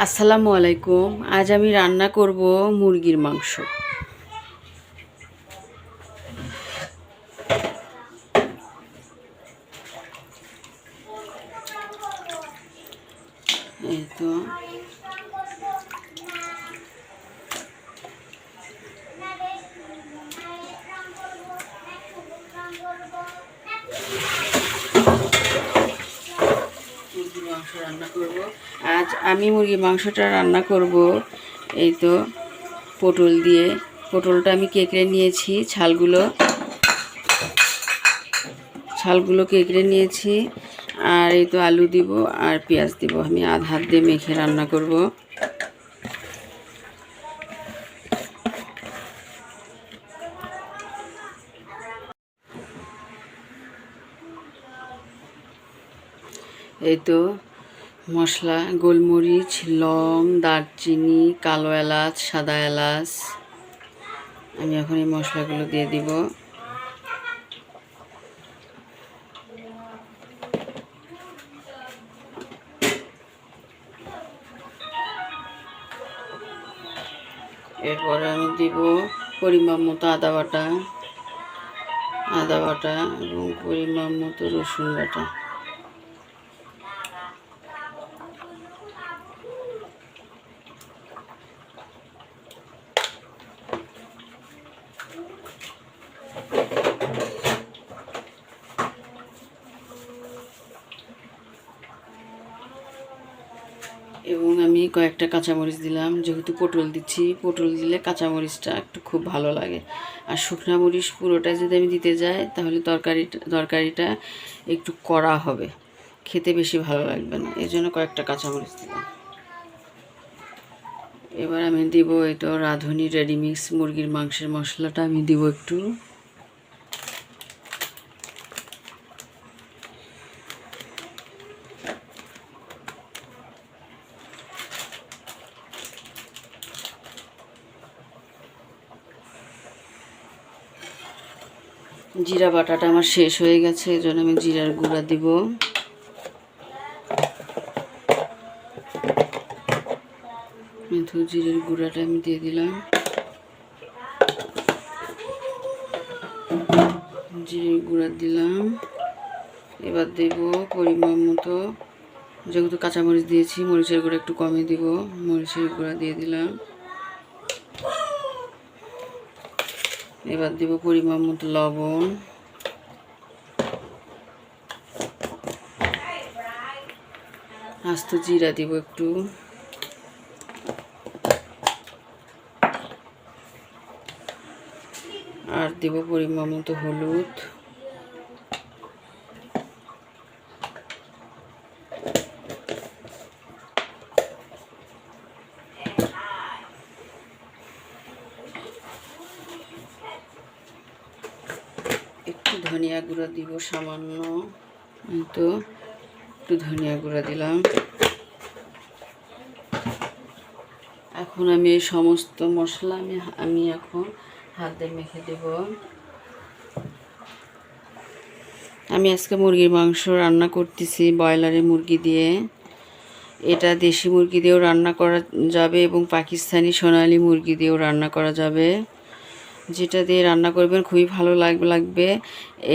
আসসালামু আলাইকুম। আজ আমি রান্না করব মুরগির মাংস। এই তো মুরগির মাংস রান্না করব। আজ আমি মুরগির মাংসটা রান্না করব এই তো পটল দিয়ে। পটলটা আমি কেটে নিয়েছি, ছালগুলো কেটে নিয়েছি। আর এই তো আলু দিব আর পেঁয়াজ দিব। আমি আধ হাত দিয়ে মেখে রান্না করব। এই তো মশলা, গোলমরিচ, লং, দারচিনি, কালো এলাচ, সাদা এলাচ। আমি এখন এই মশলাগুলো দিয়ে দিব। এরপরে আমি দিব পরিমাণ মতো আদা বাটা এবং পরিমাণ মতো রসুন বাটা। এবং আমি কয়েকটা কাঁচামরিচ দিলাম, যেহেতু পটল দিচ্ছি। পটল দিলে কাঁচামরিচটা একটু খুব ভালো লাগে। আর শুকনা মরিচ পুরোটা যদি আমি দিতে যাই তাহলে তরকারিটা একটু কড়া হবে, খেতে বেশি ভালো লাগবে না। এই জন্য কয়েকটা কাঁচামরিচ দিলাম। এবার আমি দিব এই তো রাঁধুনি রেডিমিক্স মুরগির মাংসের মশলাটা আমি দিব একটু। জিরা বাটাটা আমার শেষ হয়ে গেছে, এই জন্য আমি জিরার গুঁড়া দিব। জিরের গুঁড়াটা আমি দিয়ে দিলাম। জিরের গুঁড়া দিলাম। এবার দেব পরিমাণ মতো, যেহেতু কাঁচামরিচ দিয়েছি মরিচের গুঁড়া একটু কমই দিব। মরিচের গুঁড়া দিয়ে দিলাম। এবার দেব পরিমাণ মতো লবণ। আস্ত জিরা দিব একটু। আর দেব পরিমাণ মতো হলুদ। একটু ধনিয়া গুঁড়া দিব সামান্য। তো একটু ধনিয়া গুঁড়া দিলাম। এখন আমি এই সমস্ত মশলা আমি এখন হাতে মেখে দেব। আমি আজকে মুরগির মাংস রান্না করতেছি ব্রয়লারের মুরগি দিয়ে। এটা দেশি মুরগি দিয়েও রান্না করা যাবে এবং পাকিস্তানি সোনালি মুরগি দিয়েও রান্না করা যাবে। যেটা দিয়ে রান্না করবেন খুবই ভালো লাগবে।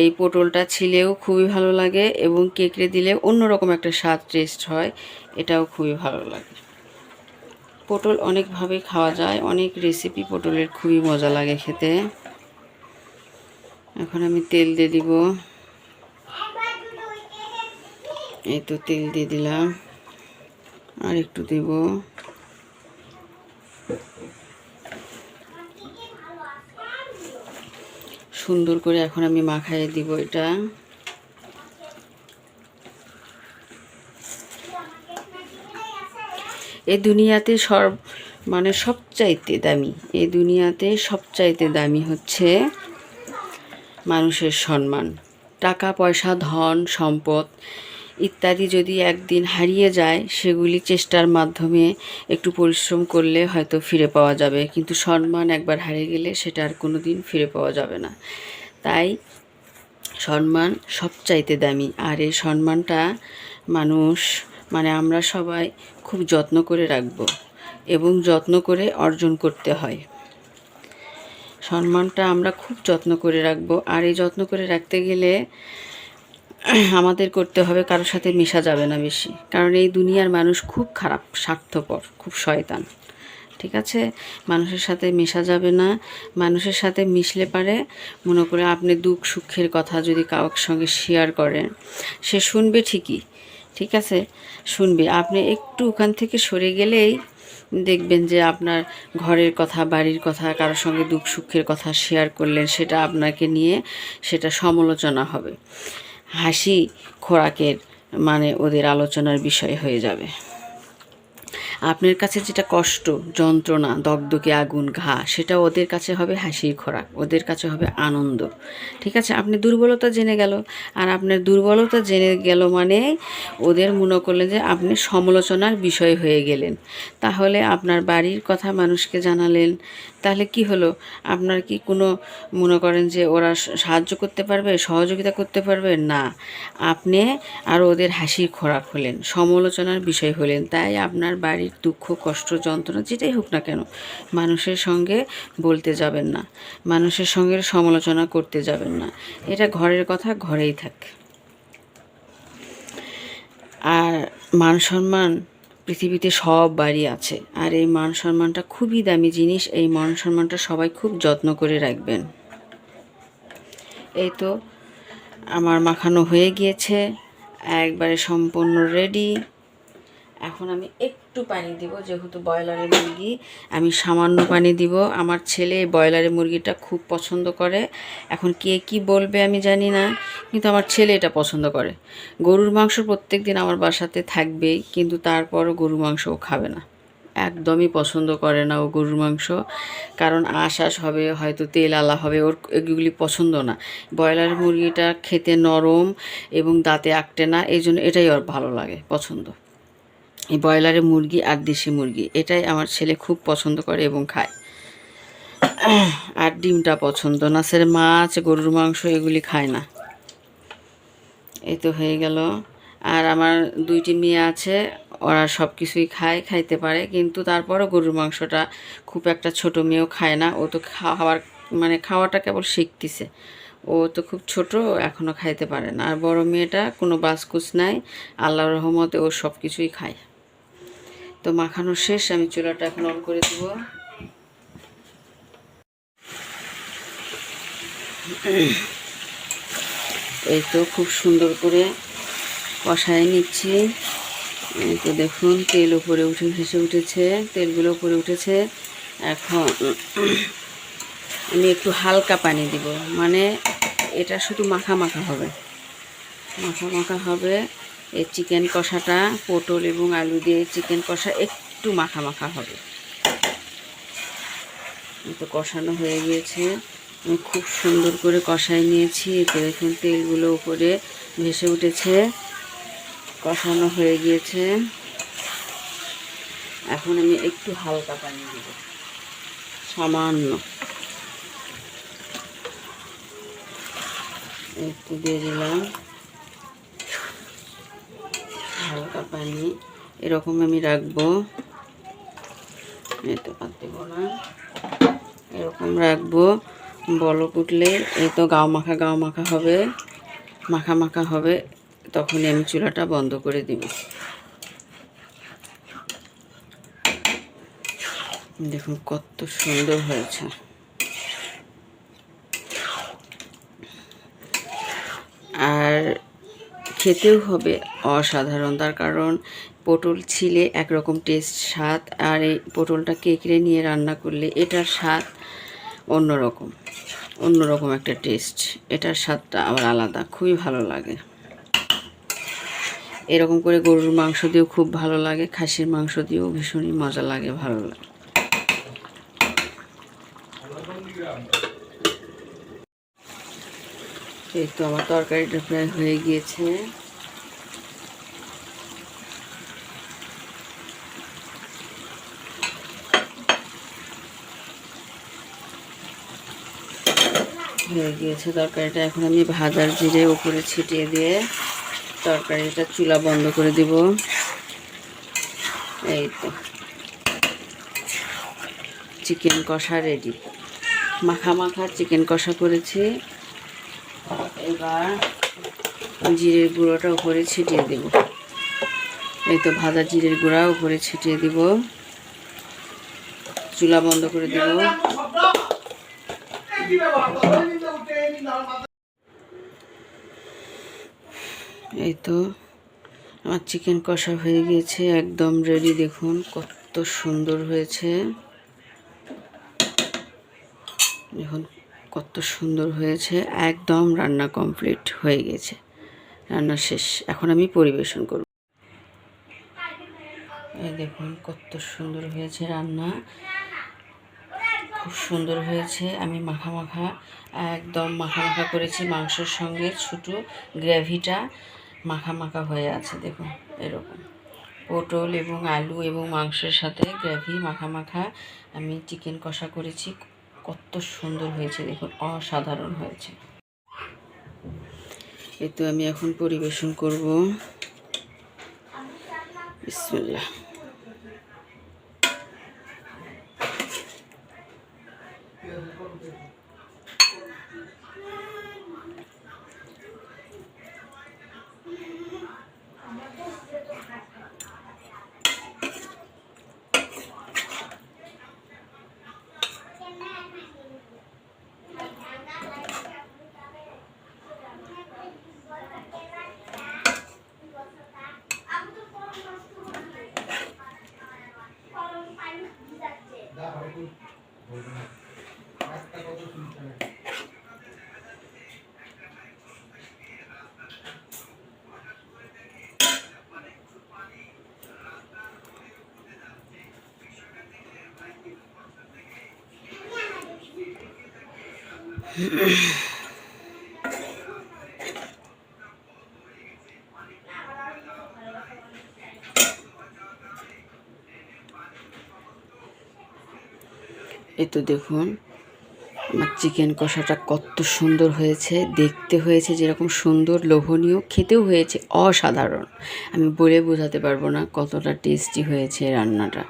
এই পটলটা ছিলেও খুবই ভালো লাগে এবং কেকড়ে দিলে অন্যরকম একটা স্বাদ টেস্ট হয়, এটাও খুবই ভালো লাগে। পটল অনেকভাবে খাওয়া যায়, অনেক রেসিপি পটলের খুবই মজা লাগে খেতে। এখন আমি তেল দিয়ে দিব। এই তো তেল দিয়ে দিলাম, আর একটু দেব। সুন্দর করে এখন আমি মাখাইয়ে দিব এটা। এই দুনিয়াতে সবচাইতে দামি হচ্ছে মানুষের সম্মান। টাকা পয়সা, ধন সম্পদ ইত্যাদি যদি একদিন হারিয়ে যায়, সেগুলি চেষ্টার মাধ্যমে একটু পরিশ্রম করলে হয়তো ফিরে পাওয়া যাবে, কিন্তু সম্মান একবার হারিয়ে গেলে সেটা আর কোনো দিন ফিরে পাওয়া যাবে না। তাই সম্মান সবচাইতে দামি। আর এই সম্মানটা মানুষ মানে আমরা সবাই খুব যত্ন করে রাখব এবং যত্ন করে অর্জন করতে হয়। সম্মানটা আমরা খুব যত্ন করে রাখবো। আর এই যত্ন করে রাখতে গেলে আমাদের করতে হবে, কারোর সাথে মেশা যাবে না বেশি, কারণ এই দুনিয়ার মানুষ খুব খারাপ, স্বার্থপর, খুব শয়তান। ঠিক আছে, মানুষের সাথে মেশা যাবে না। মানুষের সাথে মিশলে পারে মনে করে আপনি দুঃখ সুখের কথা যদি কারোর সঙ্গে শেয়ার করেন, সে শুনবে ঠিকই, ঠিক আছে, শুনবে। আপনি একটু ওখান থেকে সরে গেলেই দেখবেন যে আপনার ঘরের কথা, বাড়ির কথা, কারোর সঙ্গে দুঃখ সুখের কথা শেয়ার করলেন, সেটা আপনাকে নিয়ে সেটা সমালোচনা হবে, হাসি খোরাকের মানে ওদের আলোচনার বিষয় হয়ে যাবে। আপনার কাছে যেটা কষ্ট, যন্ত্রণা, দগদগে আগুন, ঘা, সেটা ওদের কাছে হবে হাসির খোরাক, ওদের কাছে হবে আনন্দ। ঠিক আছে, আপনি দুর্বলতা জেনে গেল, আর আপনার দুর্বলতা জেনে গেল মানে ওদের মনে করলেন যে আপনি সমালোচনার বিষয় হয়ে গেলেন। তাহলে আপনার বাড়ির কথা মানুষকে জানালেন, তাহলে কি হলো? আপনার কি কোনো মনে করেন যে ওরা সাহায্য করতে পারবে, সহযোগিতা করতে পারবে না? আপনি আর ওদের হাসির খোরাক হলেন, সমালোচনার বিষয় হলেন। তাই আপনার বাড়ির দুঃখ, কষ্ট, যন্ত্রণা যেটাই হোক না কেন মানুষের সঙ্গে বলতে যাবেন না, মানুষের সঙ্গে সমালোচনা করতে যাবেন না। এটা ঘরের কথা ঘরেই থাকে। আর মান সম্মান পৃথিবীতে সব বাড়ি আছে, আর এই মান সম্মানটা খুবই দামি জিনিস। এই মান সম্মানটা সবাই খুব যত্ন করে রাখবেন। এই তো আমার মাখানো হয়ে গিয়েছে, একবারে সম্পূর্ণ রেডি। এখন আমি একটু পানি দিব, যেহেতু ব্রয়লারের মুরগি, আমি সামান্য পানি দিব। আমার ছেলে ব্রয়লারের মুরগিটা খুব পছন্দ করে। এখন কে কি বলবে আমি জানি না, কিন্তু আমার ছেলে এটা পছন্দ করে। গরুর মাংস প্রত্যেক দিন আমার বাসাতে থাকবেই, কিন্তু তারপরও গরুর মাংস ও খাবে না, একদমই পছন্দ করে না ও গরুর মাংস। কারণ আঁশ হবে, হয়তো তেল আলা হবে, ওর এগুলি পছন্দ না। ব্রয়লার মুরগিটা খেতে নরম এবং দাঁতে আঁকটে না, এই জন্য এটাই ওর ভালো লাগে, পছন্দ। এই ব্রয়লারের মুরগি আর দেশি মুরগি এটাই আমার ছেলে খুব পছন্দ করে এবং খায়। আর ডিমটা পছন্দ না, সে মাছ, গরুর মাংস এগুলি খায় না। এই তো হয়ে গেল। আর আমার দুইটি মেয়ে আছে, ওরা সব কিছুই খায়, খাইতে পারে, কিন্তু তারপরও গরুর মাংসটা খুব একটা, ছোট মেয়েও খায় না। ও তো খাওয়ার মানে খাওয়াটা কেবল শিখতেছে, ও তো খুব ছোট, এখনও খাইতে পারে না। আর বড় মেয়েটা কোনো বাসকুচ নাই, আল্লাহর রহমতে ও সব কিছুই খায়। তো মাখানো শেষ, আমি চুলাটা এখন অন করে দেব। এই তো খুব সুন্দর করে কষায় নিচ্ছি। এই তো দেখুন তেল উপরে ভেসে উঠেছে, তেলগুলো উপরে উঠেছে। এখন আমি একটু হালকা পানি দিব, মানে এটা শুধু মাখা মাখা হবে, মাখা মাখা হবে। এই চিকেন কষাটা, পটল এবং আলু দিয়ে চিকেন কষা একটু মাখা মাখা হবে। তো কষানো হয়ে গিয়েছে, আমি খুব সুন্দর করে কষাই নিয়েছি। তো দেখুন তেলগুলো উপরে ভেসে উঠেছে, কষানো হয়ে গিয়েছে। এখন আমি একটু হালকা পানি দেব, সামান্য একটু দিয়ে দিলাম হালকা পানি। এরকম আমি রাখবো, এই তো পাত দেবো না, এরকম রাখবো। বলক উঠলে এই তো গাও মাখা হবে, মাখা মাখা হবে, তখনই আমি চুলাটা বন্ধ করে দিব। দেখুন কত সুন্দর হয়েছে। আর খেতেও হবে অসাধারণ, তার কারণ পটল ছিলে একরকম টেস্ট, স্বাদ, আর এই পটলটা কেকড়ে নিয়ে রান্না করলে এটার স্বাদ অন্যরকম, অন্যরকম একটা টেস্ট। এটার স্বাদটা আবার আলাদা, খুবই ভালো লাগে। এরকম করে গরুর মাংস দিয়েও খুব ভালো লাগে, খাসির মাংস দিয়েও ভীষণই মজা লাগে, ভালো লাগে। এই তো আমার তরকারিটা প্রায় হয়ে গিয়েছে। হয়ে গিয়েছে তরকারিটা। এখন আমি ভাজার জিরে উপরে ছিটিয়ে দিয়ে তরকারিটা চুলা বন্ধ করে দিব। এই তো চিকেন কষা রেডি, মাখা মাখা চিকেন কষা করেছি। এবার জিরের গুঁড়োটা উপরে ছিটিয়ে দেব। এই তো ভাজা জিরের গুঁড়া উপরে ছিটিয়ে দিব। চুলা বন্ধ করে দেব। এই তো আমার চিকেন কষা হয়ে গিয়েছে, একদম রেডি। দেখুন কত সুন্দর হয়েছে, দেখুন কত সুন্দর হয়েছে। একদম রান্না কমপ্লিট হয়ে গেছে, রান্না শেষ। এখন আমি পরিবেশন করব। এই দেখুন কত সুন্দর হয়েছে রান্না, খুব সুন্দর হয়েছে। আমি মাখা মাখা, একদম মাখা মাখা করেছি মাংসের সঙ্গে। ছোটো গ্রেভিটা মাখা মাখা হয়ে আছে, দেখুন এরকম পটল এবং আলু এবং মাংসের সাথে গ্রেভি মাখা মাখা আমি চিকেন কষা করেছি। কত সুন্দর হয়েছে দেখুন, অসাধারণ হয়েছে। এই তো আমি এখন পরিবেশন করব। বিসমিল্লাহ। এই তো দেখুন আমার চিকেন কষাটা কত সুন্দর হয়েছে, দেখতে হয়েছে যেরকম সুন্দর, লোভনীয়, খেতেও হয়েছে অসাধারণ। আমি বলে বোঝাতে পারবো না কতটা টেস্টি হয়েছে রান্নাটা।